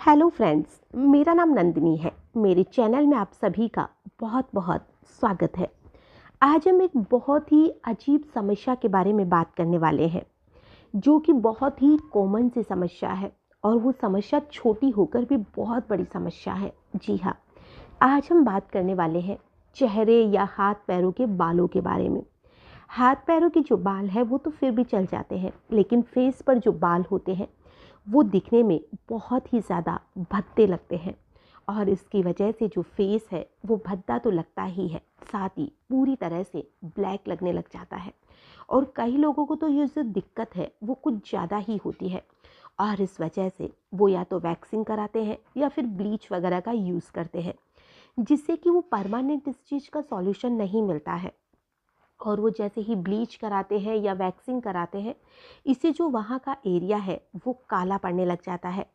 Hello friends, मेरा नाम नंदिनी है। मेरे चैनल में आप सभी का बहुत बहुत स्वागत है। आज हम एक बहुत ही अजीब समस्या के बारे में बात करने वाले हैं, जो कि बहुत ही कॉमन सी समस्या है और वो समस्या छोटी होकर भी बहुत बड़ी समस्या है। जी हाँ, आज हम बात करने वाले हैं चेहरे या हाथ पैरों के बालों के बारे में। हाथ पैरों के जो बाल है वो तो फिर भी चल जाते हैं, लेकिन फेस पर जो बाल होते हैं वो दिखने में बहुत ही ज़्यादा भद्दे लगते हैं और इसकी वजह से जो फेस है वो भद्दा तो लगता ही है, साथ ही पूरी तरह से ब्लैक लगने लग जाता है। और कई लोगों को तो ये जो दिक्कत है वो कुछ ज़्यादा ही होती है और इस वजह से वो या तो वैक्सिंग कराते हैं या फिर ब्लीच वगैरह का यूज़ करते हैं, जिससे कि वो परमानेंट इस चीज़ का सॉल्यूशन नहीं मिलता है। और वो जैसे ही ब्लीच कराते हैं या वैक्सिंग कराते हैं, इससे जो वहाँ का एरिया है वो काला पड़ने लग जाता है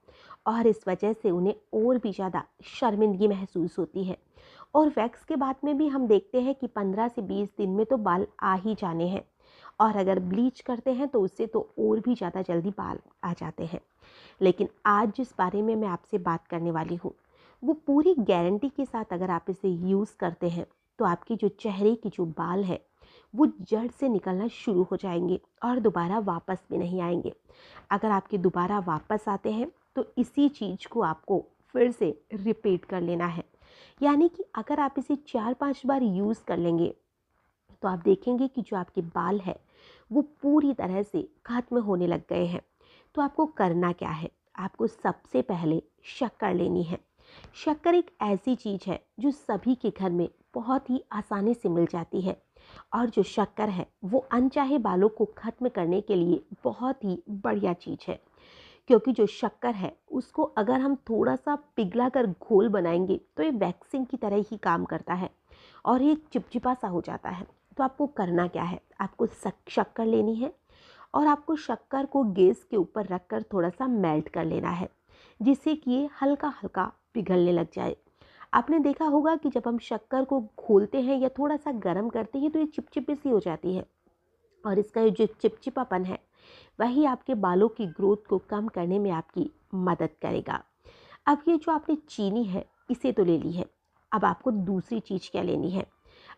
और इस वजह से उन्हें और भी ज़्यादा शर्मिंदगी महसूस होती है। और वैक्स के बाद में भी हम देखते हैं कि 15 से 20 दिन में तो बाल आ ही जाने हैं और अगर ब्लीच करते हैं तो उससे तो और भी ज़्यादा जल्दी बाल आ जाते हैं। लेकिन आज जिस बारे में मैं आपसे बात करने वाली हूँ वो पूरी गारंटी के साथ अगर आप इसे यूज़ करते हैं तो आपकी जो चेहरे की जो बाल है वो जड़ से निकलना शुरू हो जाएंगे और दोबारा वापस भी नहीं आएंगे। अगर आपके दोबारा वापस आते हैं तो इसी चीज़ को आपको फिर से रिपीट कर लेना है। यानी कि अगर आप इसे 4-5 बार यूज़ कर लेंगे तो आप देखेंगे कि जो आपके बाल है वो पूरी तरह से खत्म होने लग गए हैं। तो आपको करना क्या है? आपको सबसे पहले शक्कर लेनी है। शक्कर एक ऐसी चीज़ है जो सभी के घर में बहुत ही आसानी से मिल जाती है और जो शक्कर है वो अनचाहे बालों को ख़त्म करने के लिए बहुत ही बढ़िया चीज़ है। क्योंकि जो शक्कर है उसको अगर हम थोड़ा सा पिघला कर घोल बनाएंगे तो ये वैक्सिंग की तरह ही काम करता है और ये चिपचिपा सा हो जाता है। तो आपको करना क्या है? आपको शक्कर लेनी है और आपको शक्कर को गैस के ऊपर रख कर थोड़ा सा मेल्ट कर लेना है, जिससे कि ये हल्का हल्का पिघलने लग जाए। आपने देखा होगा कि जब हम शक्कर को घोलते हैं या थोड़ा सा गर्म करते हैं तो ये चिपचिपी सी हो जाती है और इसका ये जो चिपचिपापन है वही आपके बालों की ग्रोथ को कम करने में आपकी मदद करेगा। अब ये जो आपने चीनी है इसे तो ले ली है, अब आपको दूसरी चीज़ क्या लेनी है?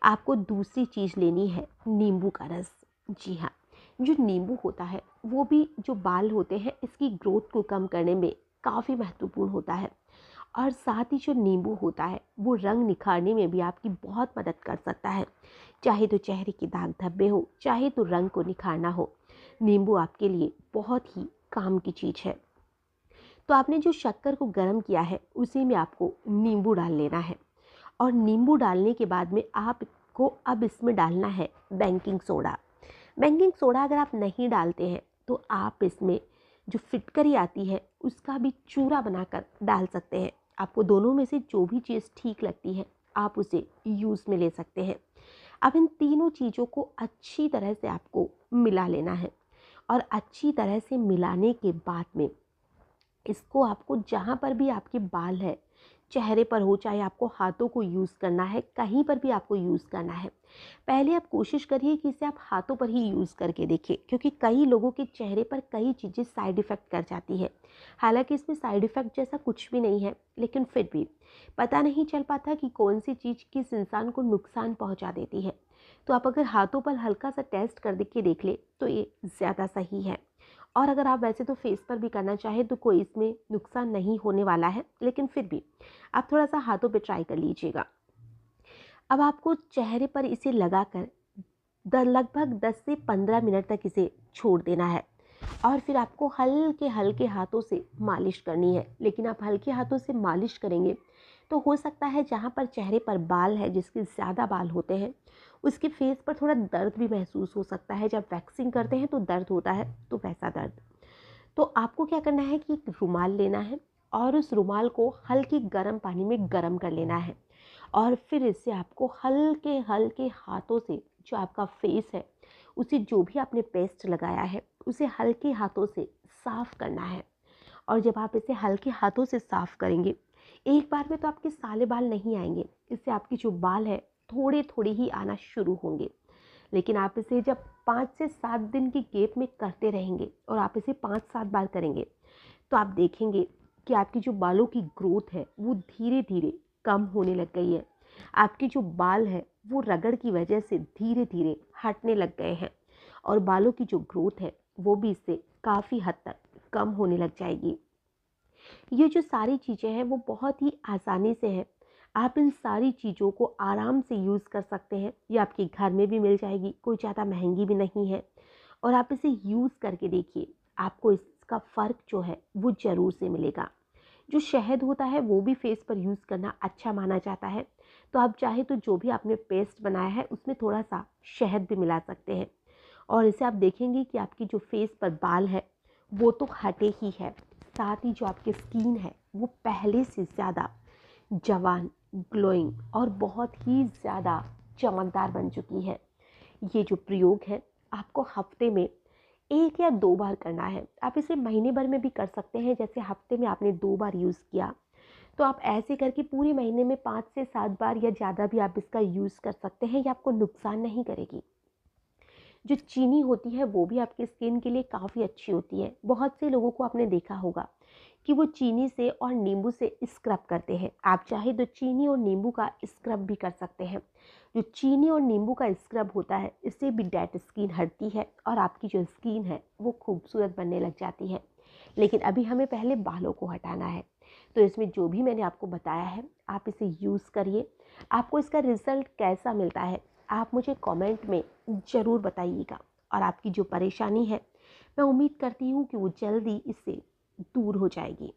आपको दूसरी चीज़ लेनी है नींबू का रस। जी हाँ, जो नींबू होता है वो भी जो बाल होते हैं इसकी ग्रोथ को कम करने में काफ़ी महत्वपूर्ण होता है और साथ ही जो नींबू होता है वो रंग निखारने में भी आपकी बहुत मदद कर सकता है। चाहे तो चेहरे के दाग धब्बे हो, चाहे तो रंग को निखारना हो, नींबू आपके लिए बहुत ही काम की चीज़ है। तो आपने जो शक्कर को गर्म किया है उसी में आपको नींबू डाल लेना है और नींबू डालने के बाद में आपको अब इसमें डालना है बेकिंग सोडा। बेकिंग सोडा अगर आप नहीं डालते हैं तो आप इसमें जो फिटकरी आती है उसका भी चूरा बनाकर डाल सकते हैं। आपको दोनों में से जो भी चीज़ ठीक लगती है आप उसे यूज़ में ले सकते हैं। अब इन तीनों चीज़ों को अच्छी तरह से आपको मिला लेना है और अच्छी तरह से मिलाने के बाद में इसको आपको जहाँ पर भी आपके बाल है, चेहरे पर हो चाहे आपको हाथों को यूज़ करना है, कहीं पर भी आपको यूज़ करना है, पहले आप कोशिश करिए कि इसे आप हाथों पर ही यूज़ करके देखिए, क्योंकि कई लोगों के चेहरे पर कई चीज़ें साइड इफ़ेक्ट कर जाती है। हालांकि इसमें साइड इफ़ेक्ट जैसा कुछ भी नहीं है, लेकिन फिर भी पता नहीं चल पाता कि कौन सी चीज़ किस इंसान को नुकसान पहुंचा देती है। तो आप अगर हाथों पर हल्का सा टेस्ट कर के देख ले तो ये ज़्यादा सही है। और अगर आप वैसे तो फेस पर भी करना चाहें तो कोई इसमें नुकसान नहीं होने वाला है, लेकिन फिर भी आप थोड़ा सा हाथों पे ट्राई कर लीजिएगा। अब आपको चेहरे पर इसे लगाकर लगभग 10 से 15 मिनट तक इसे छोड़ देना है और फिर आपको हल्के हल्के हाथों से मालिश करनी है। लेकिन आप हल्के हाथों से मालिश करेंगे तो हो सकता है जहाँ पर चेहरे पर बाल है, जिसके ज़्यादा बाल होते हैं, उसके फेस पर थोड़ा दर्द भी महसूस हो सकता है। जब वैक्सिंग करते हैं तो दर्द होता है, तो वैसा दर्द। तो आपको क्या करना है कि एक रुमाल लेना है और उस रुमाल को हल्के गर्म पानी में गर्म कर लेना है और फिर इससे आपको हल्के हल्के हाथों से जो आपका फेस है उसे जो भी आपने पेस्ट लगाया है उसे हल्के हाथों से साफ़ करना है। और जब आप इसे हल्के हाथों से साफ़ करेंगे, एक बार में तो आपके सारे बाल नहीं आएंगे, इससे आपके जो बाल है थोड़े थोड़े ही आना शुरू होंगे। लेकिन आप इसे जब 5 से 7 दिन की गैप में करते रहेंगे और आप इसे 5-7 बार करेंगे तो आप देखेंगे कि आपकी जो बालों की ग्रोथ है वो धीरे धीरे कम होने लग गई है। आपके जो बाल है वो रगड़ की वजह से धीरे धीरे हटने लग गए हैं और बालों की जो ग्रोथ है वो भी इससे काफ़ी हद तक कम होने लग जाएगी। ये जो सारी चीज़ें हैं वो बहुत ही आसानी से हैं। आप इन सारी चीज़ों को आराम से यूज़ कर सकते हैं। ये आपके घर में भी मिल जाएगी, कोई ज़्यादा महंगी भी नहीं है। और आप इसे यूज़ करके देखिए, आपको इसका फ़र्क जो है वो ज़रूर से मिलेगा। जो शहद होता है वो भी फेस पर यूज़ करना अच्छा माना जाता है। तो आप चाहे तो जो भी आपने पेस्ट बनाया है उसमें थोड़ा सा शहद भी मिला सकते हैं और इसे आप देखेंगे कि आपकी जो फेस पर बाल है वो तो हटे ही है, साथ ही जो आपकी स्किन है वो पहले से ज़्यादा जवान, ग्लोइंग और बहुत ही ज़्यादा चमकदार बन चुकी है। ये जो प्रयोग है आपको हफ्ते में 1 या 2 बार करना है। आप इसे महीने भर में भी कर सकते हैं। जैसे हफ्ते में आपने 2 बार यूज़ किया तो आप ऐसे करके पूरे महीने में 5 से 7 बार या ज़्यादा भी आप इसका यूज़ कर सकते हैं। ये आपको नुकसान नहीं करेगी। जो चीनी होती है वो भी आपकी स्किन के लिए काफ़ी अच्छी होती है। बहुत से लोगों को आपने देखा होगा कि वो चीनी से और नींबू से स्क्रब करते हैं। आप चाहे तो चीनी और नींबू का स्क्रब भी कर सकते हैं। जो चीनी और नींबू का स्क्रब होता है इससे भी डेड स्किन हटती है और आपकी जो स्किन है वो खूबसूरत बनने लग जाती है। लेकिन अभी हमें पहले बालों को हटाना है। तो इसमें जो भी मैंने आपको बताया है आप इसे यूज़ करिए। आपको इसका रिज़ल्ट कैसा मिलता है आप मुझे कमेंट में ज़रूर बताइएगा। और आपकी जो परेशानी है मैं उम्मीद करती हूँ कि वो जल्दी इससे दूर हो जाएगी।